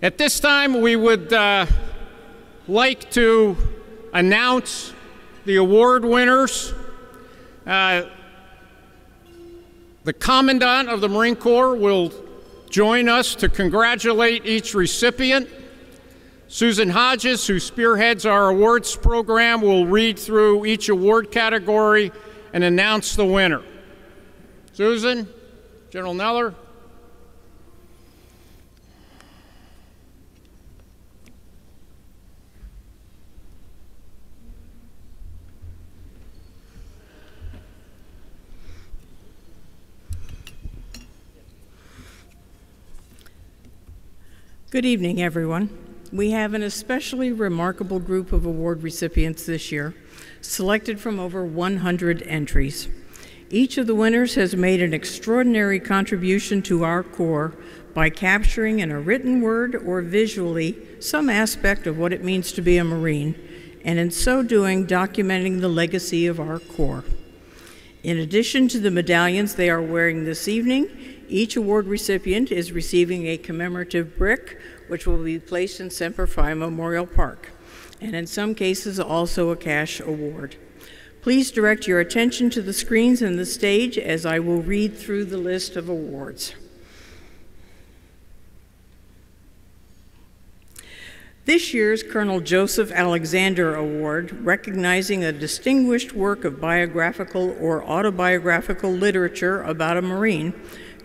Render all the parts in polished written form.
At this time, we would like to announce the award winners. The Commandant of the Marine Corps will join us to congratulate each recipient. Susan Hodges, who spearheads our awards program, will read through each award category and announce the winner. Susan, General Neller. Good evening, everyone. We have an especially remarkable group of award recipients this year, selected from over 100 entries. Each of the winners has made an extraordinary contribution to our Corps by capturing in a written word or visually some aspect of what it means to be a Marine, and in so doing, documenting the legacy of our Corps. In addition to the medallions they are wearing this evening, each award recipient is receiving a commemorative brick, which will be placed in Semper Fi Memorial Park, and in some cases also a cash award. Please direct your attention to the screens and the stage as I will read through the list of awards. This year's Colonel Joseph Alexander Award, recognizing a distinguished work of biographical or autobiographical literature about a Marine,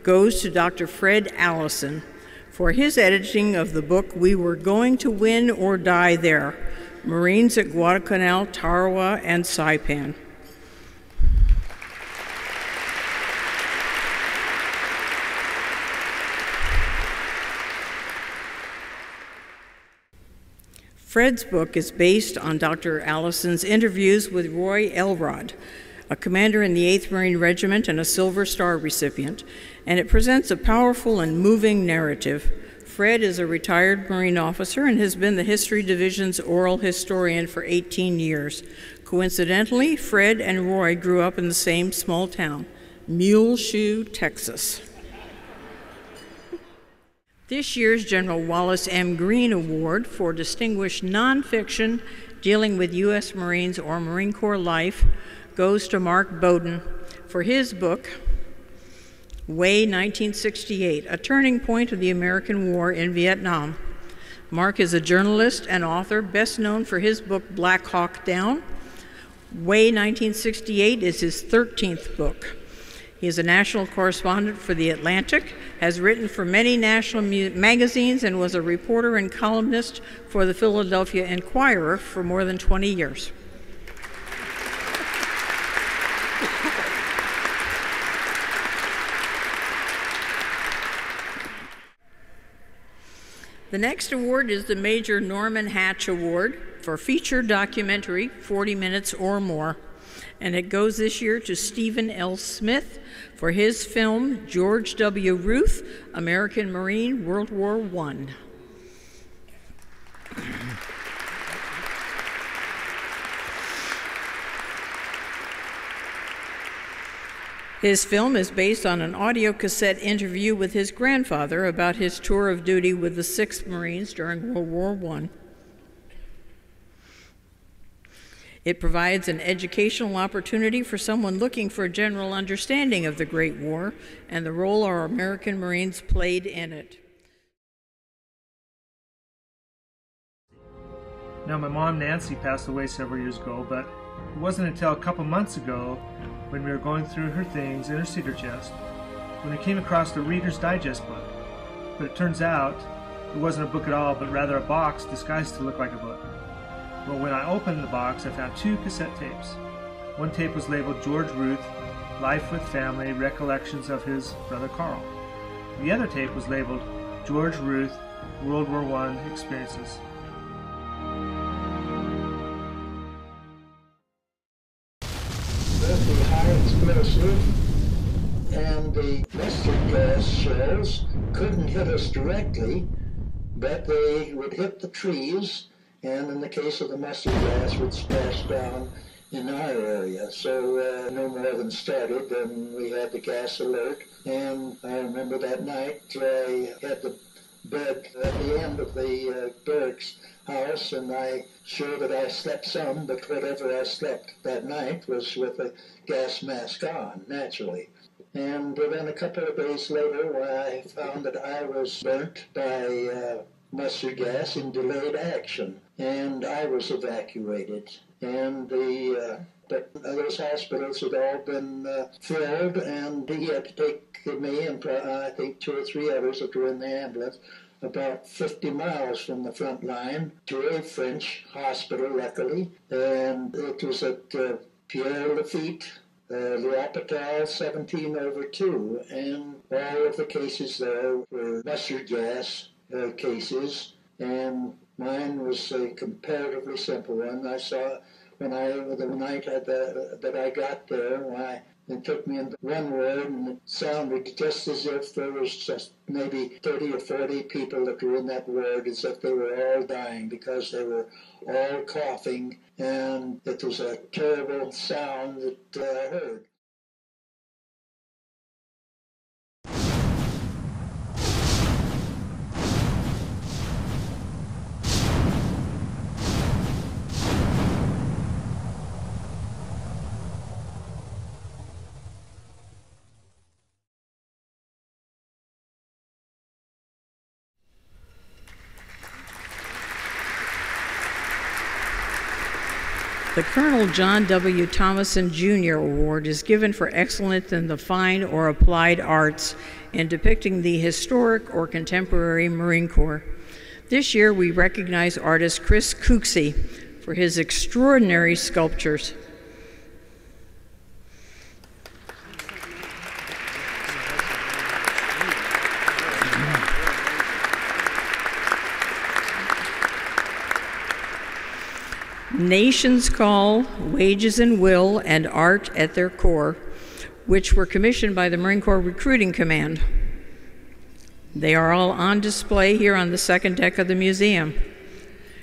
goes to Dr. Fred Allison for his editing of the book We Were Going to Win or Die There, Marines at Guadalcanal, Tarawa, and Saipan. Fred's book is based on Dr. Allison's interviews with Roy Elrod, a commander in the 8th Marine Regiment and a Silver Star recipient, and it presents a powerful and moving narrative. Fred is a retired Marine officer and has been the History Division's oral historian for 18 years. Coincidentally, Fred and Roy grew up in the same small town, Muleshoe, Texas. This year's General Wallace M. Green Award for Distinguished Nonfiction dealing with U.S. Marines or Marine Corps life goes to Mark Bowden for his book, Way 1968, A Turning Point of the American War in Vietnam. Mark is a journalist and author, best known for his book, Black Hawk Down. Way 1968 is his 13th book. He is a national correspondent for The Atlantic, has written for many national magazines, and was a reporter and columnist for the Philadelphia Inquirer for more than 20 years. The next award is the Major Norman Hatch Award for feature documentary, 40 minutes or more. And it goes this year to Stephen L. Smith for his film, George W. Ruth, American Marine, World War I. His film is based on an audio cassette interview with his grandfather about his tour of duty with the 6th Marines during World War I. It provides an educational opportunity for someone looking for a general understanding of the Great War and the role our American Marines played in it. Now, my mom, Nancy, passed away several years ago, but it wasn't until a couple months ago when we were going through her things in her cedar chest when I came across the Reader's Digest book. But it turns out it wasn't a book at all, but rather a box disguised to look like a book. Well, when I opened the box, I found 2 cassette tapes. One tape was labeled George Ruth, Life with Family, Recollections of His Brother Carl. The other tape was labeled George Ruth, World War I Experiences. The high explosive and the mustard gas shells couldn't hit us directly, but they would hit the trees, and in the case of the mustard gas, would splash down in our area. So no more than started, and we had the gas alert. And I remember that night I had the bed at the end of the barracks house, and I sure that I slept some, but whatever I slept that night was with a gas mask on, naturally. And then a couple of days later, I found that I was burnt by mustard gas in delayed action, and I was evacuated. And but those hospitals had all been filled, and he had to take me and I think 2 or 3 others that were in the ambulance about 50 miles from the front line to a French hospital, luckily, and it was at Pierre Lafitte, L'Hôpital 17/2, and all of the cases there were mustard gas cases, and mine was a comparatively simple one. I saw the night that I got there, it took me into one ward, and it sounded just as if there was just maybe 30 or 40 people that were in that ward, as if they were all dying because they were all coughing, and it was a terrible sound that I heard. The Colonel John W. Thomason Jr. Award is given for excellence in the fine or applied arts in depicting the historic or contemporary Marine Corps. This year, we recognize artist Chris Cooksey for his extraordinary sculptures. Nations Call, Wages and Will, and Art at Their Core, which were commissioned by the Marine Corps Recruiting Command. They are all on display here on the second deck of the museum.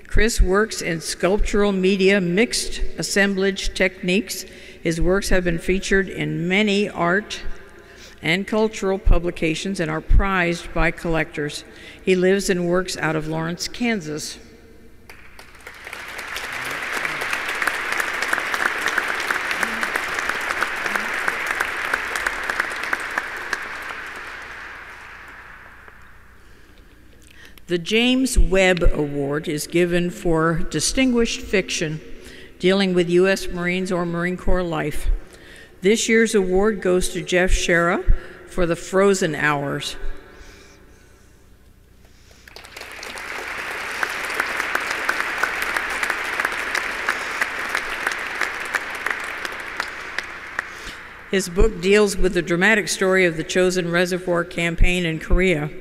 Chris works in sculptural media mixed assemblage techniques. His works have been featured in many art and cultural publications and are prized by collectors. He lives and works out of Lawrence, Kansas. The James Webb Award is given for distinguished fiction dealing with U.S. Marines or Marine Corps life. This year's award goes to Jeff Shera for The Frozen Hours. His book deals with the dramatic story of the Chosin Reservoir Campaign in Korea.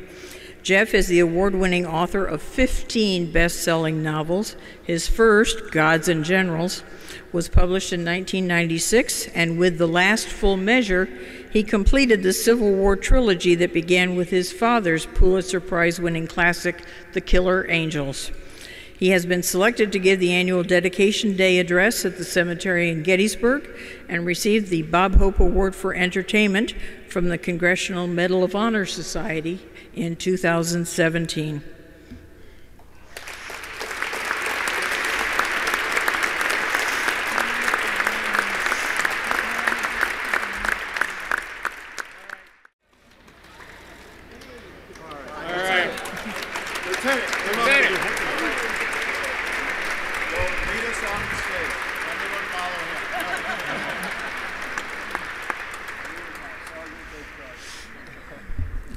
Jeff is the award-winning author of 15 best-selling novels. His first, Gods and Generals, was published in 1996, and with The Last Full Measure, he completed the Civil War trilogy that began with his father's Pulitzer Prize-winning classic, The Killer Angels. He has been selected to give the annual Dedication Day address at the cemetery in Gettysburg and received the Bob Hope Award for Entertainment from the Congressional Medal of Honor Society in 2017.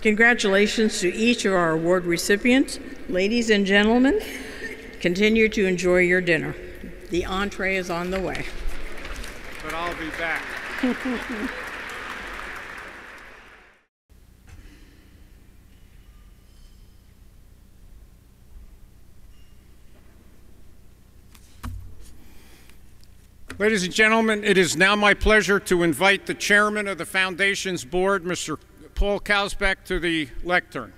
Congratulations to each of our award recipients. Ladies and gentlemen, continue to enjoy your dinner. The entree is on the way. But I'll be back. Ladies and gentlemen, it is now my pleasure to invite the chairman of the Foundation's board, Mr. Paul Kausbeck, to the lectern.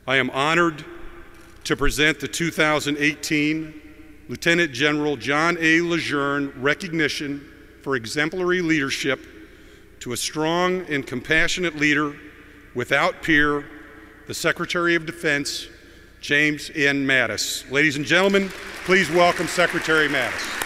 I am honored to present the 2018 Lieutenant General John A. Lejeune Recognition for Exemplary Leadership to a strong and compassionate leader without peer, the Secretary of Defense, James N. Mattis. Ladies and gentlemen, please welcome Secretary Mattis.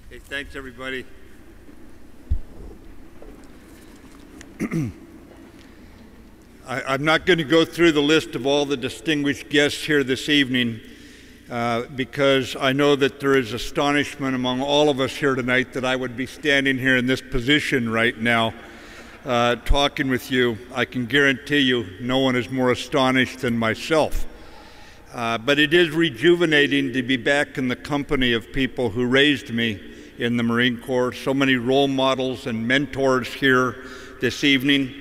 Hey, thanks, everybody. I'm not going to go through the list of all the distinguished guests here this evening because I know that there is astonishment among all of us here tonight that I would be standing here in this position right now talking with you. I can guarantee you no one is more astonished than myself. But it is rejuvenating to be back in the company of people who raised me in the Marine Corps. So many role models and mentors here this evening.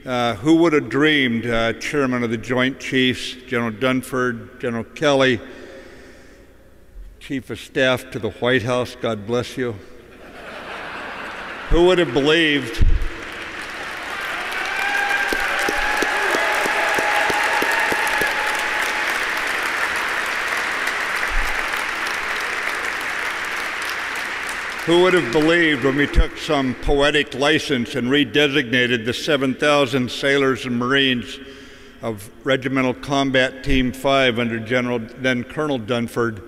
Who would have dreamed, Chairman of the Joint Chiefs, General Dunford, General Kelly, Chief of Staff to the White House, God bless you. Who would have believed when we took some poetic license and redesignated the 7,000 sailors and Marines of Regimental Combat Team 5 under General then Colonel Dunford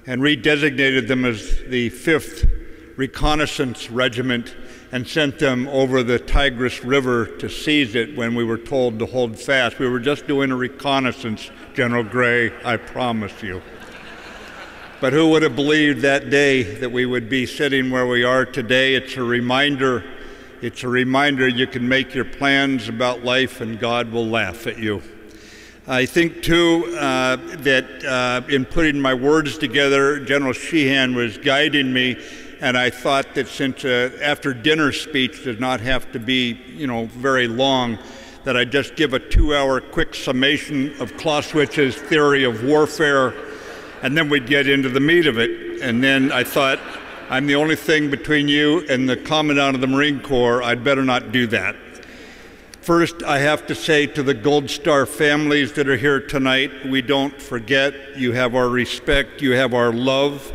and redesignated them as the 5th Reconnaissance Regiment and sent them over the Tigris River to seize it when we were told to hold fast. We were just doing a reconnaissance, General Gray, I promise you. But who would have believed that day that we would be sitting where we are today? It's a reminder you can make your plans about life and God will laugh at you. I think too that in putting my words together, General Sheehan was guiding me, and I thought that since after dinner speech does not have to be, very long, that I'd just give a 2-hour quick summation of Clausewitz's theory of warfare, and then we'd get into the meat of it. And then I thought, I'm the only thing between you and the Commandant of the Marine Corps, I'd better not do that. First, I have to say to the Gold Star families that are here tonight, we don't forget. You have our respect, you have our love,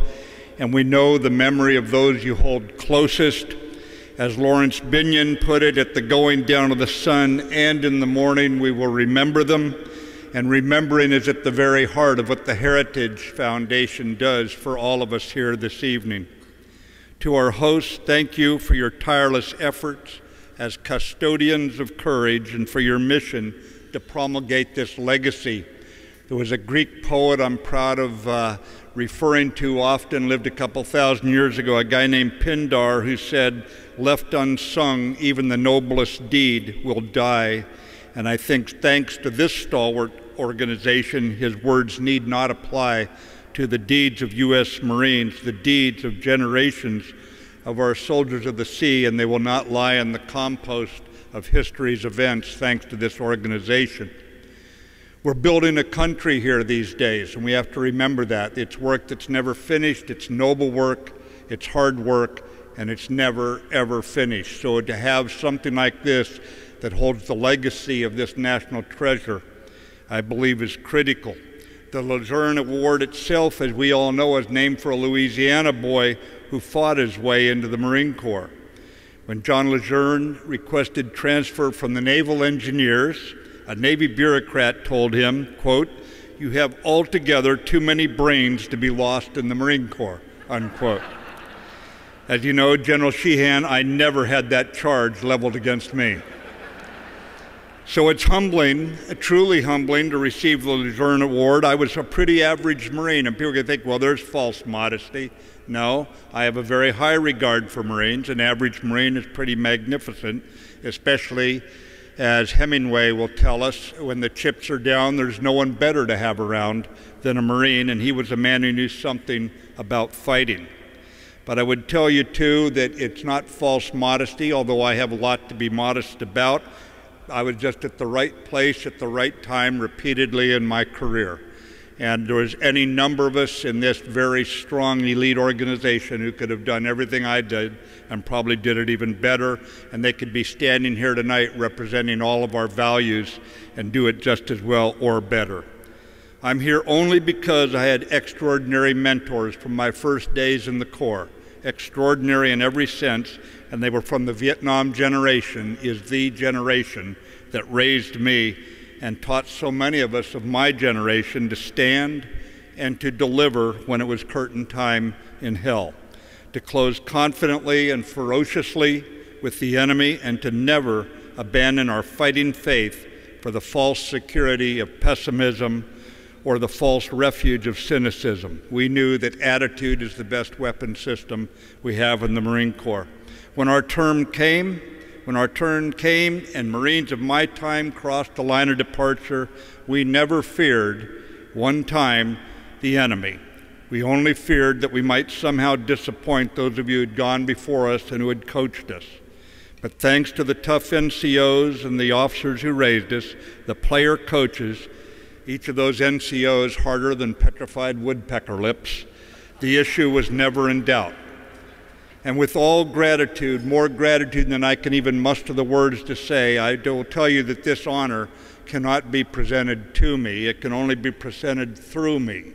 and we know the memory of those you hold closest. As Lawrence Binion put it, at the going down of the sun and in the morning, we will remember them. And remembering is at the very heart of what the Heritage Foundation does for all of us here this evening. To our hosts, thank you for your tireless efforts as custodians of courage and for your mission to promulgate this legacy. There was a Greek poet I'm proud of referring to often, lived a couple thousand years ago, a guy named Pindar, who said, "Left unsung, even the noblest deed will die." And I think thanks to this stalwart organization, his words need not apply to the deeds of U.S. Marines, the deeds of generations of our soldiers of the sea, and they will not lie in the compost of history's events thanks to this organization. We're building a country here these days, and we have to remember that. It's work that's never finished, it's noble work, it's hard work, and it's never, ever finished. So to have something like this that holds the legacy of this national treasure, I believe is critical. The Lejeune Award itself, as we all know, is named for a Louisiana boy who fought his way into the Marine Corps. When John Lejeune requested transfer from the Naval Engineers, a Navy bureaucrat told him, quote, "You have altogether too many brains to be lost in the Marine Corps," unquote. As you know, General Sheehan, I never had that charge leveled against me. So it's humbling, truly humbling, to receive the Lejeune Award. I was a pretty average Marine, and people can think, well, there's false modesty. No, I have a very high regard for Marines. An average Marine is pretty magnificent, especially as Hemingway will tell us, when the chips are down, there's no one better to have around than a Marine, and he was a man who knew something about fighting. But I would tell you, too, that it's not false modesty, although I have a lot to be modest about. I was just at the right place at the right time repeatedly in my career. And there was any number of us in this very strong elite organization who could have done everything I did and probably did it even better, and they could be standing here tonight representing all of our values and do it just as well or better. I'm here only because I had extraordinary mentors from my first days in the Corps. Extraordinary in every sense, and they were from the Vietnam generation, is the generation that raised me and taught so many of us of my generation to stand and to deliver when it was curtain time in hell, to close confidently and ferociously with the enemy, and to never abandon our fighting faith for the false security of pessimism or the false refuge of cynicism. We knew that attitude is the best weapon system we have in the Marine Corps. When our turn came and Marines of my time crossed the line of departure, we never feared one time the enemy. We only feared that we might somehow disappoint those of you who had gone before us and who had coached us. But thanks to the tough NCOs and the officers who raised us, the player coaches, each of those NCOs harder than petrified woodpecker lips, the issue was never in doubt. And with all gratitude, more gratitude than I can even muster the words to say, I will tell you that this honor cannot be presented to me. It can only be presented through me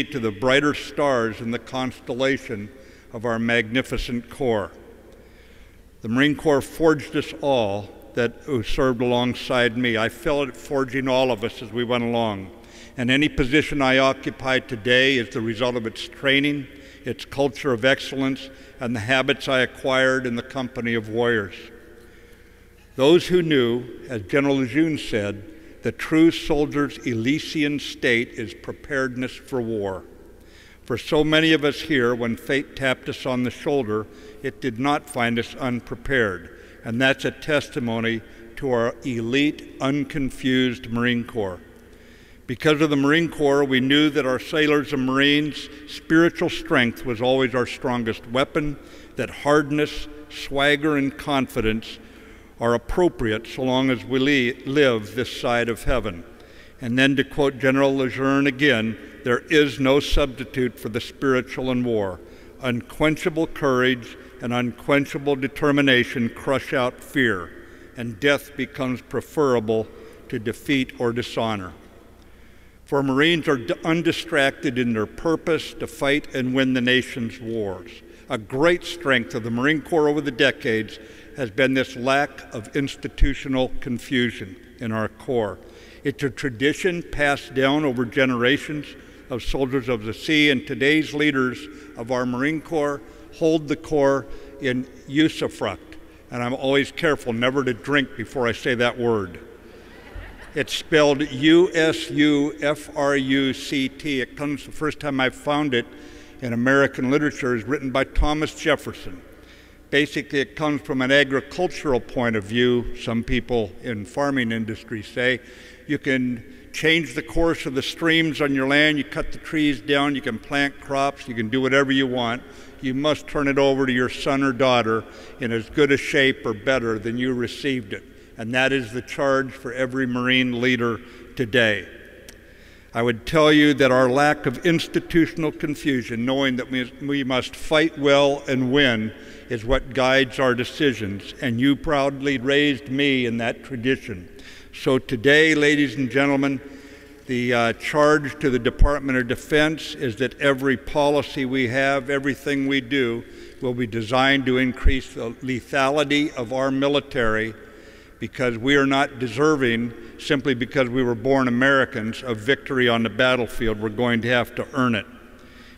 to the brighter stars in the constellation of our magnificent Corps. The Marine Corps forged us all who served alongside me. I felt it forging all of us as we went along. And any position I occupy today is the result of its training, its culture of excellence, and the habits I acquired in the company of warriors. Those who knew, as General Lejeune said, the true soldier's Elysian state is preparedness for war. For so many of us here, when fate tapped us on the shoulder, it did not find us unprepared. And that's a testimony to our elite, unconfused Marine Corps. Because of the Marine Corps, we knew that our sailors and Marines' spiritual strength was always our strongest weapon, that hardness, swagger, and confidence are appropriate so long as we live this side of heaven. And then to quote General Lejeune again, there is no substitute for the spiritual in war. Unquenchable courage and unquenchable determination crush out fear, and death becomes preferable to defeat or dishonor. For Marines are undistracted in their purpose to fight and win the nation's wars. A great strength of the Marine Corps over the decades has been this lack of institutional confusion in our Corps. It's a tradition passed down over generations of soldiers of the sea, and today's leaders of our Marine Corps hold the Corps in usufruct. And I'm always careful never to drink before I say that word. It's spelled U-S-U-F-R-U-C-T. It comes, the first time I found it in American literature, is written by Thomas Jefferson. Basically, it comes from an agricultural point of view. Some people in farming industry say you can change the course of the streams on your land, you cut the trees down, you can plant crops, you can do whatever you want. You must turn it over to your son or daughter in as good a shape or better than you received it. And that is the charge for every Marine leader today. I would tell you that our lack of institutional confusion, knowing that we must fight well and win, is what guides our decisions, and you proudly raised me in that tradition. So today, ladies and gentlemen, the charge to the Department of Defense is that every policy we have, everything we do, will be designed to increase the lethality of our military, because we are not deserving, simply because we were born Americans, of victory on the battlefield. We're going to have to earn it.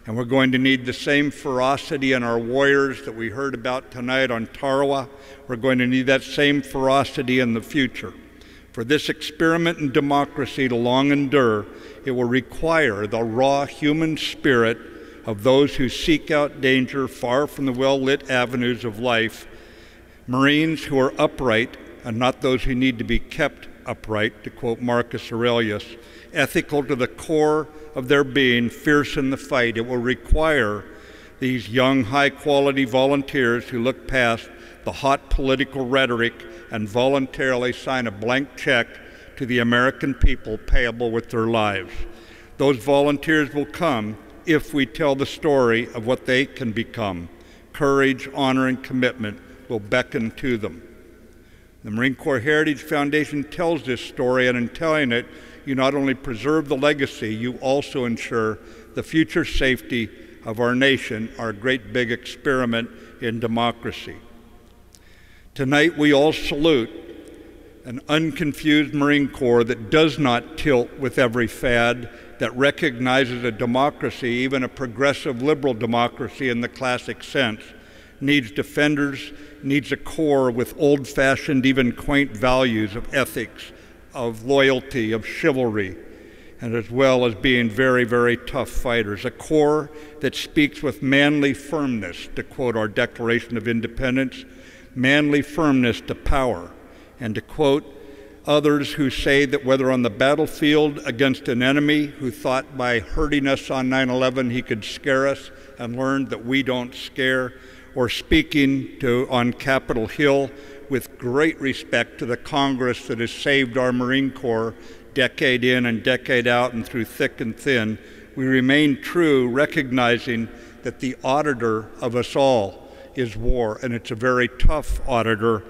And we're going to need the same ferocity in our warriors that we heard about tonight on Tarawa. We're going to need that same ferocity in the future. For this experiment in democracy to long endure, it will require the raw human spirit of those who seek out danger far from the well-lit avenues of life, Marines who are upright and not those who need to be kept upright, to quote Marcus Aurelius, ethical to the core of their being, fierce in the fight. It will require these young, high-quality volunteers who look past the hot political rhetoric and voluntarily sign a blank check to the American people payable with their lives. Those volunteers will come if we tell the story of what they can become. Courage, honor, and commitment will beckon to them. The Marine Corps Heritage Foundation tells this story, and in telling it, you not only preserve the legacy, you also ensure the future safety of our nation, our great big experiment in democracy. Tonight, we all salute an unconfused Marine Corps that does not tilt with every fad, that recognizes a democracy, even a progressive liberal democracy in the classic sense, needs defenders, needs a Corps with old-fashioned, even quaint values of ethics, of loyalty, of chivalry, and as well as being very, very tough fighters. A Corps that speaks with manly firmness, to quote our Declaration of Independence, manly firmness to power, and to quote others who say that whether on the battlefield against an enemy who thought by hurting us on 9/11 he could scare us and learned that we don't scare, or speaking on Capitol Hill with great respect to the Congress that has saved our Marine Corps decade in and decade out and through thick and thin, we remain true, recognizing that the auditor of us all is war, and it's a very tough auditor.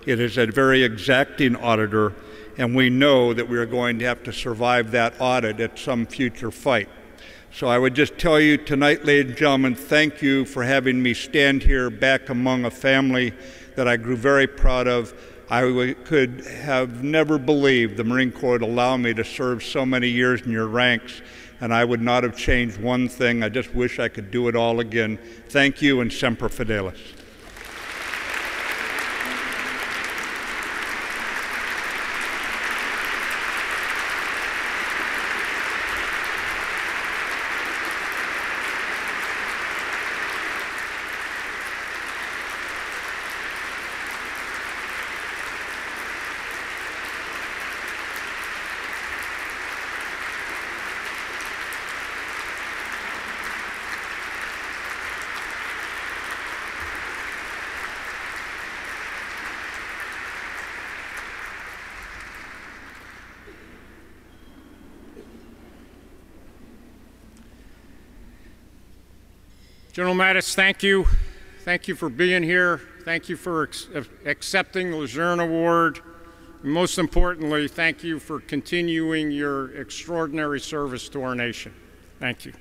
It is a very exacting auditor, and we know that we are going to have to survive that audit at some future fight. So I would just tell you tonight, ladies and gentlemen, thank you for having me stand here back among a family that I grew very proud of. I could have never believed the Marine Corps would allow me to serve so many years in your ranks, and I would not have changed one thing. I just wish I could do it all again. Thank you, and Semper Fidelis. General Mattis, thank you. Thank you for being here. Thank you for accepting the Lejeune Award. And most importantly, thank you for continuing your extraordinary service to our nation. Thank you.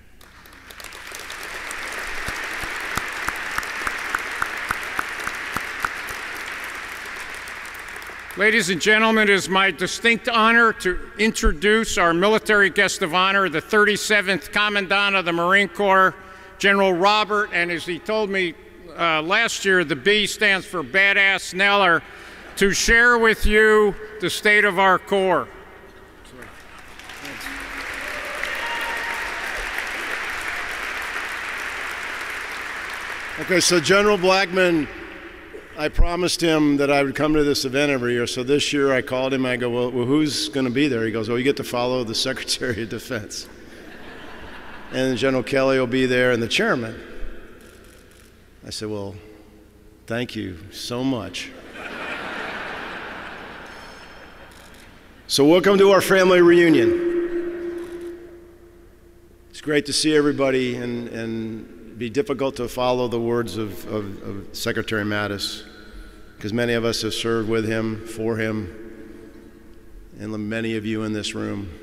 Ladies and gentlemen, it is my distinct honor to introduce our military guest of honor, the 37th Commandant of the Marine Corps, General Robert, and as he told me last year, the B stands for Badass Neller, to share with you the state of our Corps. Okay, so General Blackman, I promised him that I would come to this event every year, so this year I called him, I go, well who's going to be there? He goes, well, you get to follow the Secretary of Defense. And General Kelly will be there, and the chairman. I said, well, thank you so much. So welcome to our family reunion. It's great to see everybody, and be difficult to follow the words of Secretary Mattis, because many of us have served with him, for him, and many of you in this room.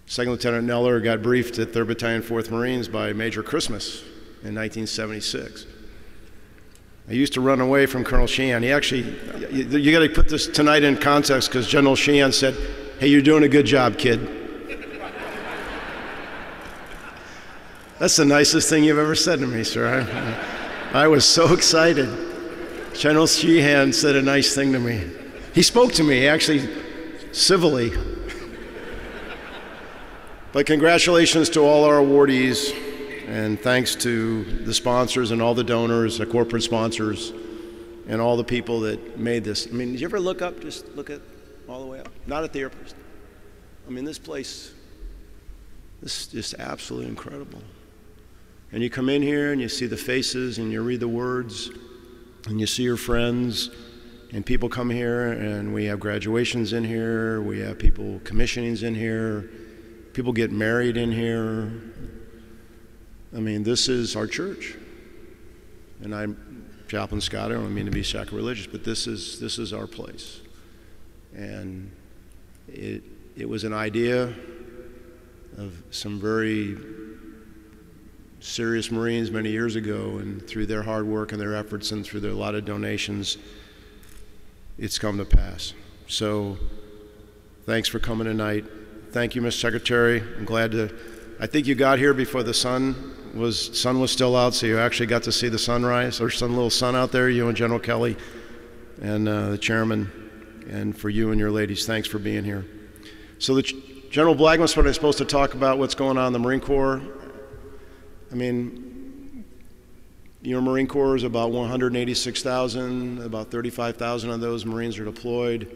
Second Lieutenant Neller got briefed at 3rd Battalion, 4th Marines by Major Christmas in 1976. I used to run away from Colonel Sheehan. He actually, you got to put this tonight in context, because General Sheehan said, hey, you're doing a good job, kid. That's the nicest thing you've ever said to me, sir. I was so excited. General Sheehan said a nice thing to me. He spoke to me, actually, civilly. But congratulations to all our awardees, and thanks to the sponsors and all the donors, the corporate sponsors, and all the people that made this. I mean, did you ever look up, just look at all the way up? Not at the airport. I mean, this place, this is just absolutely incredible. And you come in here and you see the faces and you read the words and you see your friends, and people come here and we have graduations in here, we have people commissionings in here, people get married in here. I mean, this is our church. And I'm Chaplain Scott, I don't mean to be sacrilegious, but this is our place. And it was an idea of some very serious Marines many years ago, and through their hard work and their efforts and through their a lot of donations, it's come to pass. So thanks for coming tonight. Thank you, Mr. Secretary. I'm glad to, I think you got here before the sun was still out, so you actually got to see the sunrise. There's some little sun out there, you and General Kelly and the chairman, and for you and your ladies, thanks for being here. So General Blackman's what I'm supposed to talk about what's going on in the Marine Corps. I mean, your Marine Corps is about 186,000, about 35,000 of those Marines are deployed.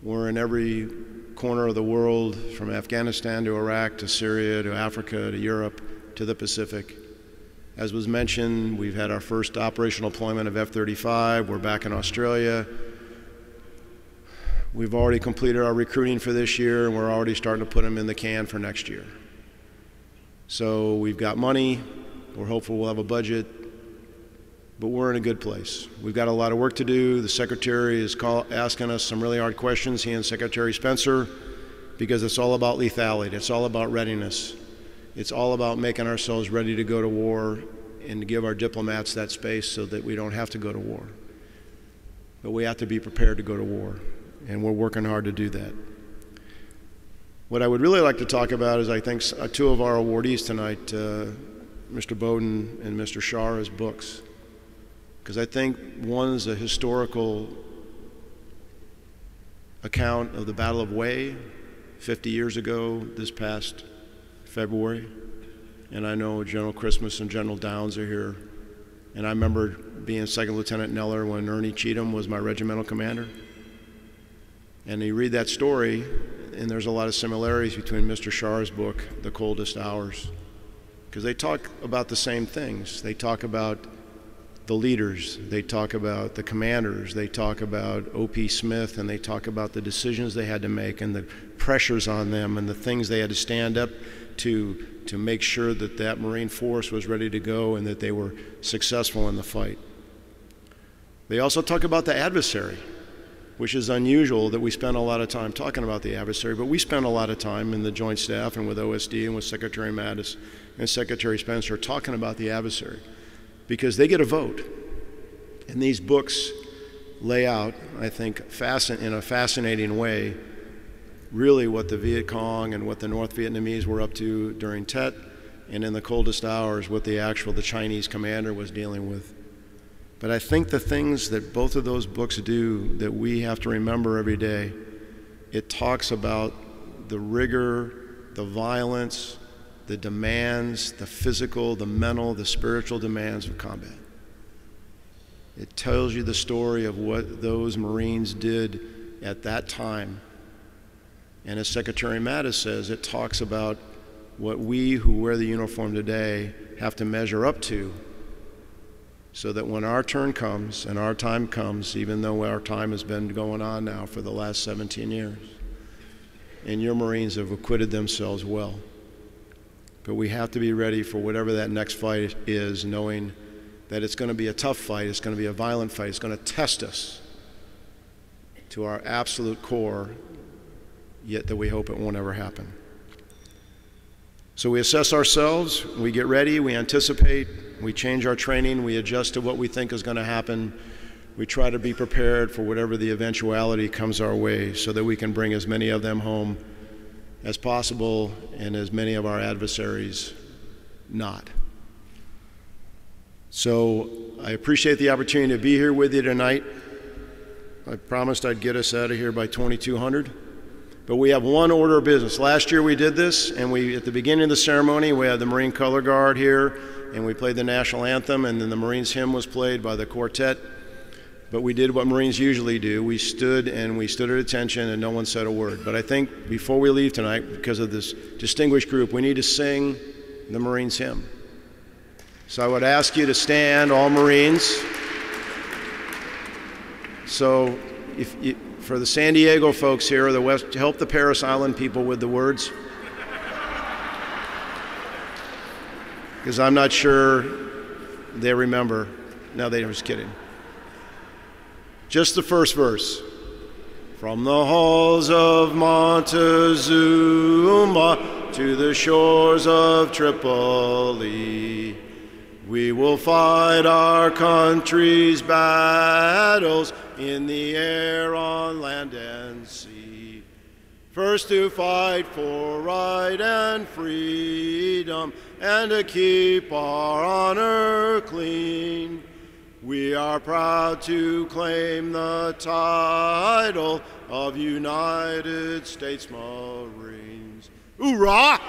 We're in every corner of the world, from Afghanistan to Iraq to Syria to Africa to Europe to the Pacific. As was mentioned, we've had our first operational deployment of F-35. We're back in Australia. We've already completed our recruiting for this year, and we're already starting to put them in the can for next year. So we've got money. We're hopeful we'll have a budget, but we're in a good place. We've got a lot of work to do. The Secretary is asking us some really hard questions, he and Secretary Spencer, because it's all about lethality. It's all about readiness. It's all about making ourselves ready to go to war and to give our diplomats that space so that we don't have to go to war. But we have to be prepared to go to war, and we're working hard to do that. What I would really like to talk about is, I think, two of our awardees tonight, Mr. Bowden and Mr. Shara's books. Because I think one is a historical account of the Battle of Way 50 years ago this past February. And I know General Christmas and General Downs are here. And I remember being Second Lieutenant Neller when Ernie Cheatham was my regimental commander. And you read that story, and there's a lot of similarities between Mr. Shara's book, The Coldest Hours, because they talk about the same things. They talk about the leaders, they talk about the commanders, they talk about O.P. Smith, and they talk about the decisions they had to make and the pressures on them and the things they had to stand up to make sure that that Marine force was ready to go and that they were successful in the fight. They also talk about the adversary, which is unusual that we spend a lot of time talking about the adversary, but we spend a lot of time in the Joint Staff and with OSD and with Secretary Mattis and Secretary Spencer talking about the adversary, because they get a vote. And these books lay out, I think, in a fascinating way, really what the Viet Cong and what the North Vietnamese were up to during Tet, and in the coldest hours, what the Chinese commander was dealing with. But I think the things that both of those books do that we have to remember every day, it talks about the rigor, the violence, the demands, the physical, the mental, the spiritual demands of combat. It tells you the story of what those Marines did at that time. And as Secretary Mattis says, it talks about what we who wear the uniform today have to measure up to, so that when our turn comes and our time comes, even though our time has been going on now for the last 17 years, and your Marines have acquitted themselves well. But we have to be ready for whatever that next fight is, knowing that it's going to be a tough fight, it's going to be a violent fight, it's going to test us to our absolute core, yet that we hope it won't ever happen. So we assess ourselves, we get ready, we anticipate, we change our training, we adjust to what we think is going to happen. We try to be prepared for whatever the eventuality comes our way so that we can bring as many of them home as possible and as many of our adversaries not. So I appreciate the opportunity to be here with you tonight. I promised I'd get us out of here by 2200. But we have one order of business. Last year we did this, and at the beginning of the ceremony, we had the Marine Color Guard here, and we played the national anthem, and then the Marines hymn was played by the quartet. But we did what Marines usually do. We stood at attention, and no one said a word. But I think before we leave tonight, because of this distinguished group, we need to sing the Marines hymn. So I would ask you to stand, all Marines. So for the San Diego folks here, or the West, help the Paris Island people with the words. Because I'm not sure they remember. No, they're just kidding. Just the first verse. From the halls of Montezuma to the shores of Tripoli, we will fight our country's battles in the air, on land and sea. First to fight for right and freedom, and to keep our honor clean. We are proud to claim the title of United States Marines. Hoorah!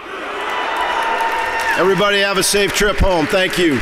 Everybody have a safe trip home. Thank you.